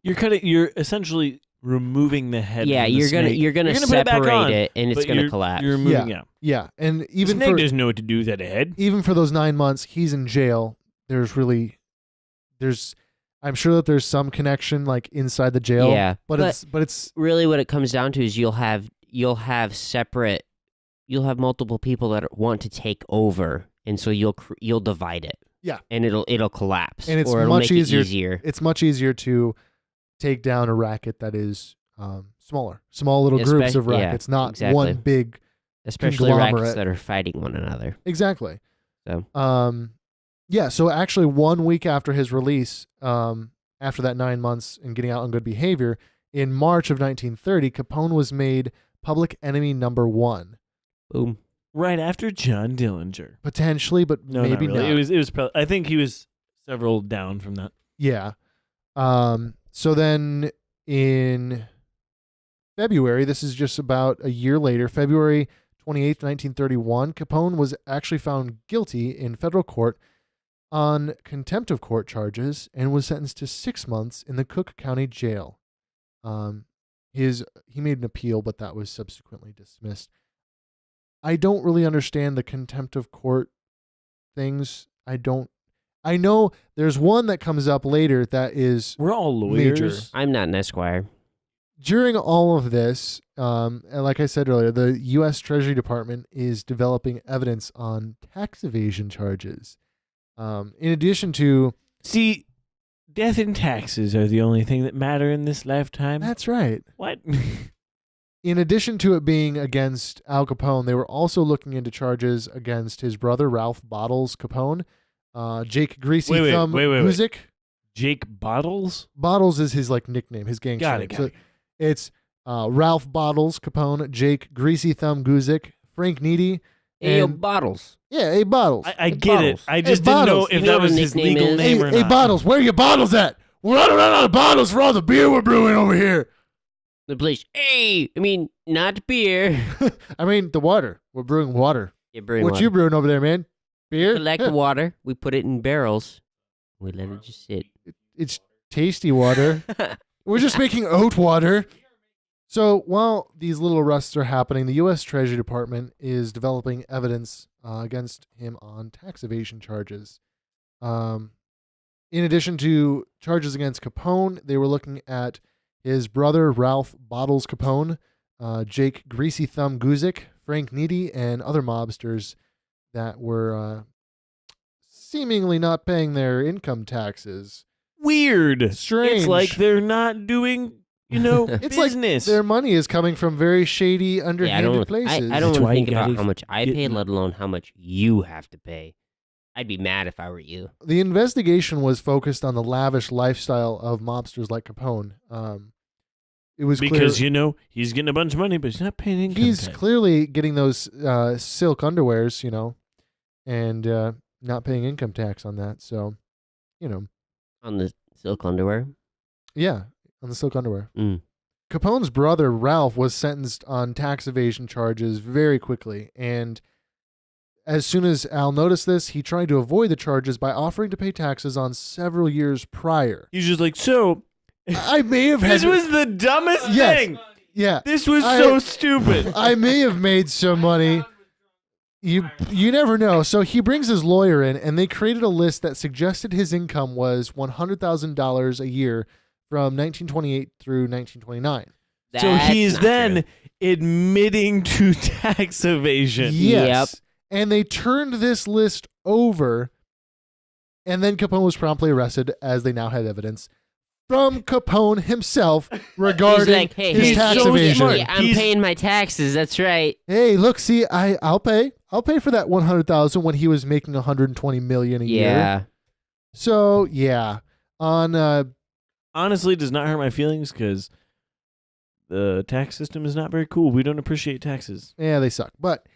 You're essentially removing the head. yeah, from the you're gonna snake. you're gonna You're put it back separate on, it and it's but gonna you're- collapse. You're moving, yeah. Yeah, and The even snake for doesn't know what to do with that head. even for those 9 months, he's in jail. I'm sure that there's some connection like inside the jail. Yeah, but it's really what it comes down to is you'll have multiple people that want to take over, and so you'll divide it. Yeah. and it'll collapse, And it's or it'll much make easier- it easier. it's much easier to take down a racket that is small little groups of Yeah, rackets, not exactly. one big. Especially rackets conglomerate. that are fighting one another. Exactly. So Yeah. So actually, 1 week after his release, after that 9 months and getting out on good behavior, in March of 1930, Capone was made public enemy number 1. Boom. Right after John Dillinger. Potentially, but No, maybe not really. not. It was probably, I think he was several down from that. Yeah. So then in February, this is just about a year later, February 28th, 1931, Capone was actually found guilty in federal court on contempt of court charges and was sentenced to 6 months in the Cook County Jail. He made an appeal, but that was subsequently dismissed. I don't really understand the contempt of court things. I know there's one that comes up later that is We're all lawyers. major. I'm not an esquire. During all of this, and like I said earlier, the U.S. Treasury Department is developing evidence on tax evasion charges. In addition to... See, death and taxes are the only thing that matter in this lifetime. That's right. What? In addition to it being against Al Capone, they were also looking into charges against his brother, Ralph Bottles Capone, Jake Greasy Thumb wait. Guzik. Jake Bottles? Bottles is his nickname, his gang Got name. it, got So it. it's Ralph Bottles Capone, Jake Greasy Thumb Guzik, Frank Needy. Hey, yo, And- Bottles. Yeah, hey Bottles. I Hey, get it. Bottles. I just Hey, didn't know Bottles. if You that know was what his nickname legal is? name or Hey not. Bottles, where are your bottles at? We're running out of bottles for all the beer we're brewing over here. The police. Hey, I mean, not beer. I mean, the water. We're brewing water. You're brewing What water. you brewing over there, man? Beer? Collect the water. We put it in barrels. We let it just sit. It's tasty water. We're just making oat water. So while these little arrests are happening, the U.S. Treasury Department is developing evidence against him on tax evasion charges. In addition to charges against Capone, they were looking at his brother, Ralph Bottles Capone, Jake Greasy Thumb Guzik, Frank Needy, and other mobsters that were seemingly not paying their income taxes. Weird. Strange. It's like they're not doing, It's like business. their money is coming from very shady, Yeah, I underhanded don't. places. I don't That's want why to you think about gotta how much I get- pay, let alone how much you have to pay. I'd be mad if I were you. The investigation was focused on the lavish lifestyle of mobsters like Capone. It was because, clear he's getting a bunch of money, but he's not paying income he's tax. clearly getting those silk underwears, and not paying income tax on that. So, On the silk underwear. yeah, on the silk underwear. Mm. Capone's brother, Ralph, was sentenced on tax evasion charges very quickly. And as soon as Al noticed this, he tried to avoid the charges by offering to pay taxes on several years prior. He's just like, so, I may have had this was the dumbest Yes. thing. yeah, This was I- so stupid. I may have made some money. You never know. So he brings his lawyer in, and they created a list that suggested his income was $100,000 a year from 1928 through 1929. So That's he's not then true. admitting to tax evasion. Yes. And they turned this list over, and then Capone was promptly arrested, as they now had evidence from Capone himself regarding He's like, hey, his he's tax so evasion. smart. Yeah, I'm He's- paying my taxes. That's right. Hey, look, see, I'll pay for that 100,000 when he was making 120 million a year. Yeah. So yeah, on Honestly, does not hurt my feelings because the tax system is not very cool. We don't appreciate taxes. yeah, they suck. But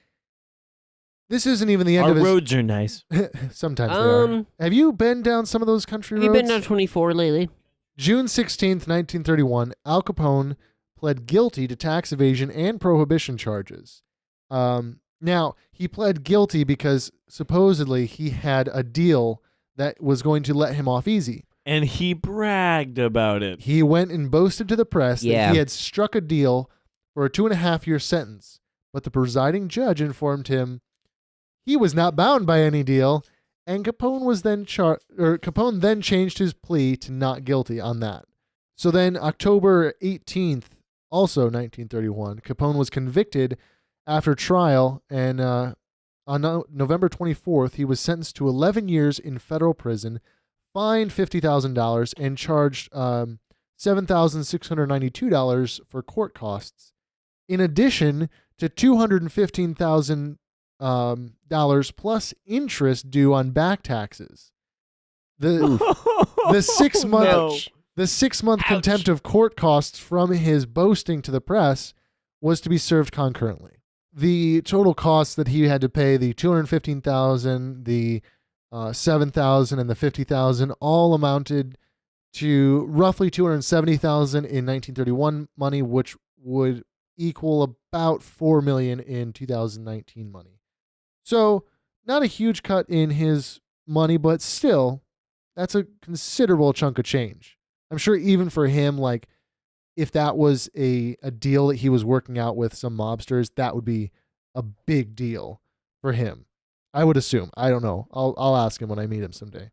this isn't even the end Our of his. roads are nice. Sometimes they are. Um, Have you been down some of those country have you roads? been down 24 lately? June 16th, 1931, Al Capone pled guilty to tax evasion and prohibition charges. Now, he pled guilty because supposedly he had a deal that was going to let him off easy. And he bragged about it. He went and boasted to the press Yeah. that he had struck a deal for a 2.5-year sentence, but the presiding judge informed him he was not bound by any deal, and Capone then changed his plea to not guilty on that. So then, October 18th, also 1931, Capone was convicted after trial, and on November 24th, he was sentenced to 11 years in federal prison, fined $50,000, and charged $7,692 for court costs, in addition to $215,000 plus interest due on back taxes. The 6 month No. The 6-month Ouch. contempt of court costs from his boasting to the press was to be served concurrently. The total costs that he had to pay, the $215,000, the $7,000, and the $50,000, all amounted to roughly $270,000 in 1931 money, which would equal about $4 million in 2019 money. So, not a huge cut in his money, but still, that's a considerable chunk of change. I'm sure even for him, like, if that was a deal that he was working out with some mobsters, that would be a big deal for him. I would assume. I don't know. I'll ask him when I meet him someday.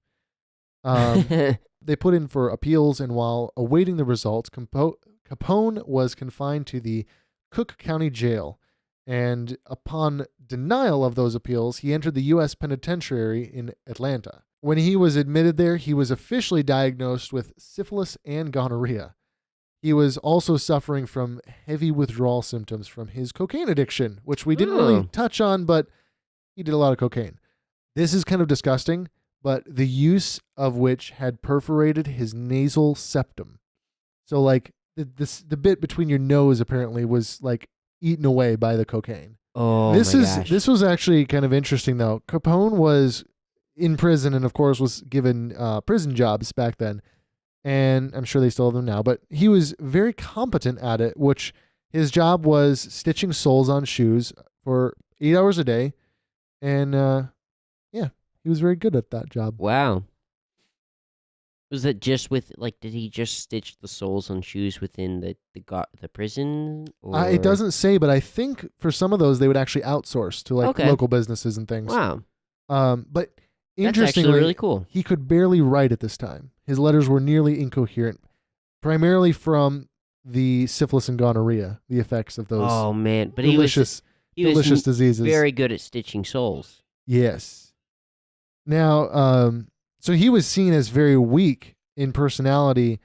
They put in for appeals, and while awaiting the results, Capone was confined to the Cook County Jail. And upon denial of those appeals, he entered the U.S. Penitentiary in Atlanta. When he was admitted there, he was officially diagnosed with syphilis and gonorrhea. He was also suffering from heavy withdrawal symptoms from his cocaine addiction, which we didn't really touch on, but he did a lot of cocaine. This is kind of disgusting, but the use of which had perforated his nasal septum. So, like, the bit between your nose apparently was, like, eaten away by the cocaine. Oh, This my gosh. This was actually kind of interesting, though. Capone was in prison and, of course, was given prison jobs back then. And I'm sure they still have them now, but he was very competent at it, which his job was stitching soles on shoes for 8 hours a day. And yeah, he was very good at that job. Wow. Was that just with, like, did he just stitch the soles on shoes within the prison? Or? It doesn't say, but I think for some of those, they would actually outsource to, like, Okay. local businesses and things. Wow. But That's interestingly, actually really cool. he could barely write at this time. His letters were nearly incoherent, primarily from the syphilis and gonorrhea, the effects of those Oh, man. But delicious delicious diseases. very good at stitching soles. Yes. Now, so he was seen as very weak in personality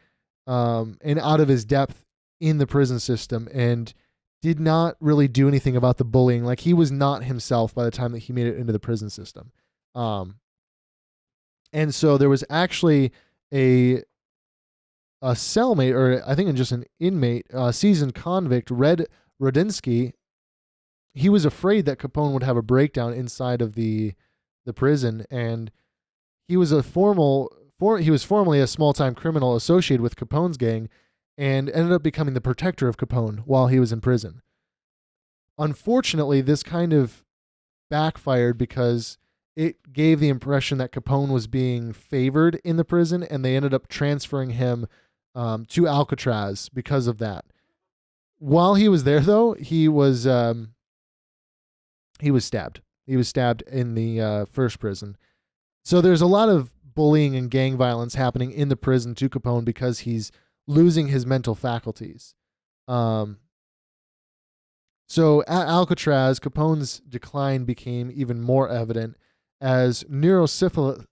and out of his depth in the prison system, and did not really do anything about the bullying. Like, he was not himself by the time that he made it into the prison system. And so there was actually a cellmate, or I think just an inmate, seasoned convict, Red Rodinsky. He was afraid that Capone would have a breakdown inside of the prison, and he was formerly a small-time criminal associated with Capone's gang, and ended up becoming the protector of Capone while he was in prison. Unfortunately, this kind of backfired because it gave the impression that Capone was being favored in the prison, and they ended up transferring him to Alcatraz because of that. While he was there, though, he was stabbed. He was stabbed in the first prison. So there's a lot of bullying and gang violence happening in the prison to Capone because he's losing his mental faculties. So at Alcatraz, Capone's decline became even more evident as neurosyphilis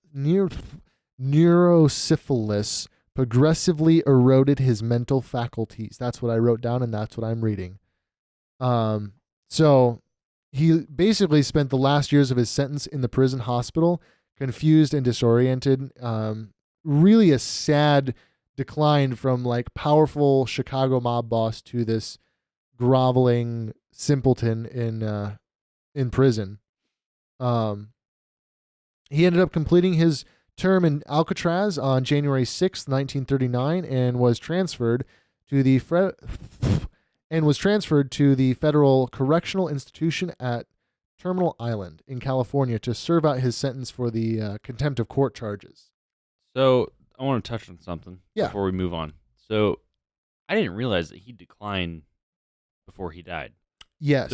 progressively eroded his mental faculties. That's what I wrote down, and that's what I'm reading. So he basically spent the last years of his sentence in the prison hospital, confused and disoriented. Really a sad decline from, like, powerful Chicago mob boss to this groveling simpleton in prison. He ended up completing his term in Alcatraz on January 6th, 1939, and was transferred to the Federal Correctional Institution at Terminal Island in California to serve out his sentence for the contempt of court charges. So I want to touch on something Yeah. before we move on. So I didn't realize that he declined before he died. Yes.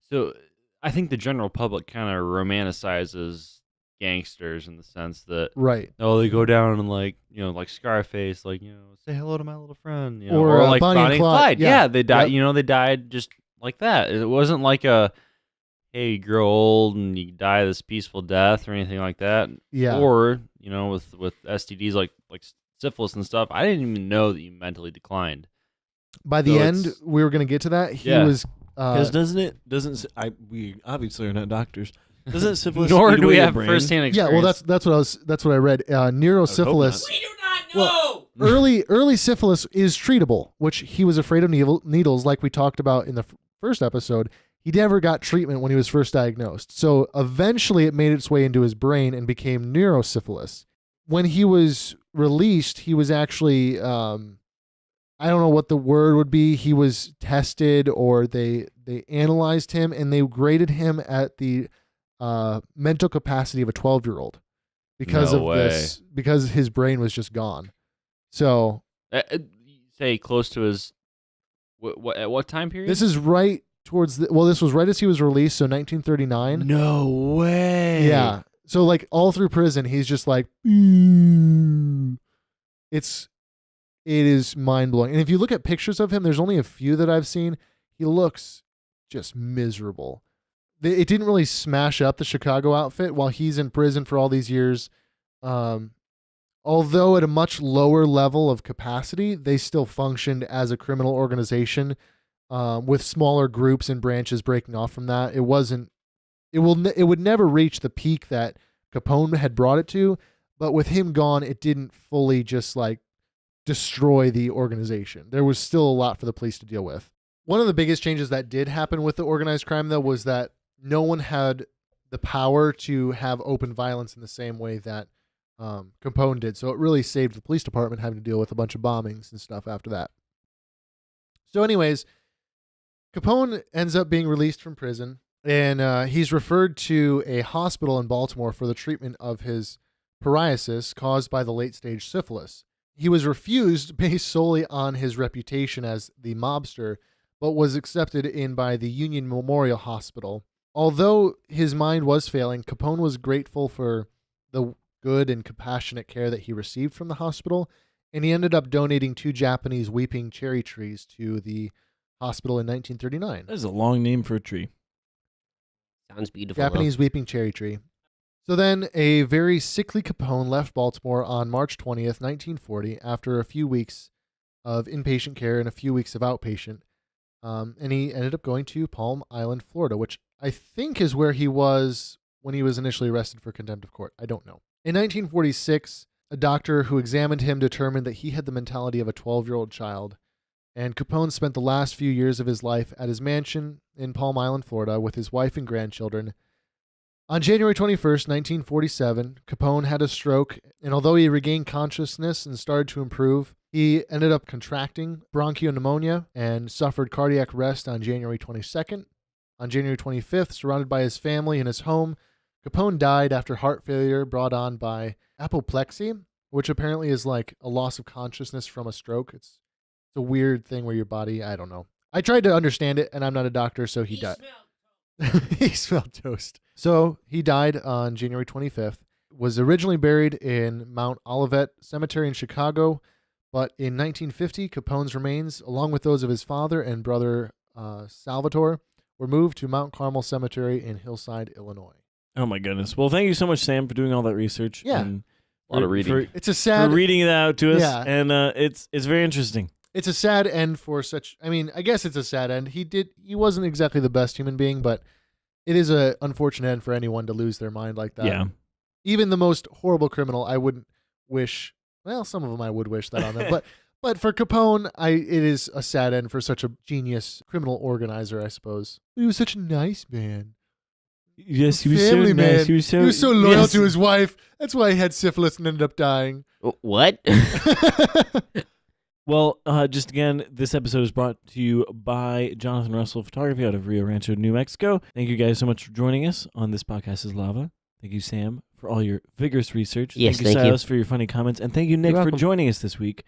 So I think the general public kind of romanticizes gangsters in the sense that, right. oh, they go down and, like, you know, like Scarface, like, you know, say hello to my little friend, you know, Or, like Bonnie and Clyde. Yeah, they died. Yep. You know, they died just like that. It wasn't like a, hey, you grow old and you die this peaceful death or anything like that. Yeah. Or, you know, with STDs like syphilis and stuff, I didn't even know that you mentally declined. By the So end, it's- we were going to get to that. He Yeah. was Because we obviously are not doctors. Doesn't syphilis Nor eat do we away your have brain? firsthand yeah. experience. Well, that's what I read. Neurosyphilis. not. We do not no! Early syphilis is treatable, which he was afraid of needles, like we talked about in the first episode. He never got treatment when he was first diagnosed. So eventually it made its way into his brain and became neurosyphilis. When he was released, he was actually, I don't know what the word would be. He was tested, or they analyzed him, and they graded him at the mental capacity of a 12-year-old because No of way. this, because his brain was just gone. So Say close to his. What at what time period? this is right towards this was right as he was released, so 1939. No way. Yeah. So like all through prison, he's just like, it is mind blowing. And if you look at pictures of him, there's only a few that I've seen. He looks just miserable. It didn't really smash up the Chicago outfit while he's in prison for all these years. Although at a much lower level of capacity, they still functioned as a criminal organization with smaller groups and branches breaking off from that. It would never reach the peak that Capone had brought it to, but with him gone, it didn't fully just like destroy the organization. There was still a lot for the police to deal with. One of the biggest changes that did happen with the organized crime, though, was that no one had the power to have open violence in the same way that Capone did. So it really saved the police department having to deal with a bunch of bombings and stuff after that. So anyways, Capone ends up being released from prison, and he's referred to a hospital in Baltimore for the treatment of his psoriasis caused by the late-stage syphilis. He was refused based solely on his reputation as the mobster, but was accepted in by the Union Memorial Hospital. Although his mind was failing, Capone was grateful for the good and compassionate care that he received from the hospital, and he ended up donating 2 Japanese weeping cherry trees to the hospital in 1939. That is a long name for a tree. Sounds beautiful. Japanese weeping cherry tree. So then a very sickly Capone left Baltimore on March 20th, 1940, after a few weeks of inpatient care and a few weeks of outpatient. And he ended up going to Palm Island, Florida, which I think is where he was when he was initially arrested for contempt of court. I don't know. In 1946, a doctor who examined him determined that he had the mentality of a 12-year-old child, and Capone spent the last few years of his life at his mansion in Palm Island, Florida, with his wife and grandchildren. On January 21st, 1947, Capone had a stroke, and although he regained consciousness and started to improve, he ended up contracting bronchopneumonia and suffered cardiac arrest on January 22nd. On January 25th, surrounded by his family in his home, Capone died after heart failure brought on by apoplexy, which apparently is like a loss of consciousness from a stroke. It's a weird thing where your body, I don't know. I tried to understand it, and I'm not a doctor, so he died. He smelled toast. So he died on January 25th, was originally buried in Mount Olivet Cemetery in Chicago, but in 1950, Capone's remains, along with those of his father and brother Salvatore, were moved to Mount Carmel Cemetery in Hillside, Illinois. Oh my goodness. Well, thank you so much, Sam, for doing all that research. Yeah. And A lot of reading. It's a sad... for reading it out to us. Yeah. And it's very interesting. It's a sad end for such... I mean, I guess it's a sad end. He wasn't exactly the best human being, but it is an unfortunate end for anyone to lose their mind like that. Yeah. Even the most horrible criminal, I wouldn't wish... Well, some of them I would wish that on them. But for Capone, it is a sad end for such a genius criminal organizer, I suppose. He was such a nice man. Yes, he was Family so man. nice. He was so loyal yes. to his wife. That's why he had syphilis and ended up dying. What? Well, just again, this episode is brought to you by Jonathan Russell Photography out of Rio Rancho, New Mexico. Thank you guys so much for joining us on This Podcast is Lava. Thank you, Sam, for all your vigorous research. Yes, thank you, thank you. Silas, for your funny comments. And thank you, Nick, You're for welcome. joining us this week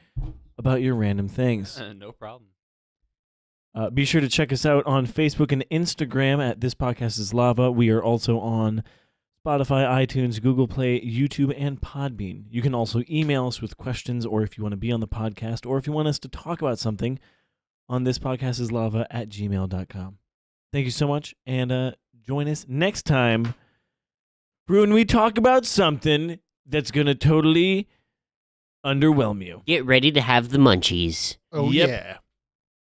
about your random things. No problem. Be sure to check us out on Facebook and Instagram at This Podcast is Lava. We are also on Spotify, iTunes, Google Play, YouTube, and PodBean. You can also email us with questions, or if you want to be on the podcast, or if you want us to talk about something on thispodcastislava@gmail.com. Thank you so much, and join us next time when we talk about something that's going to totally underwhelm you. Get ready to have the munchies. Oh, Yep. yeah.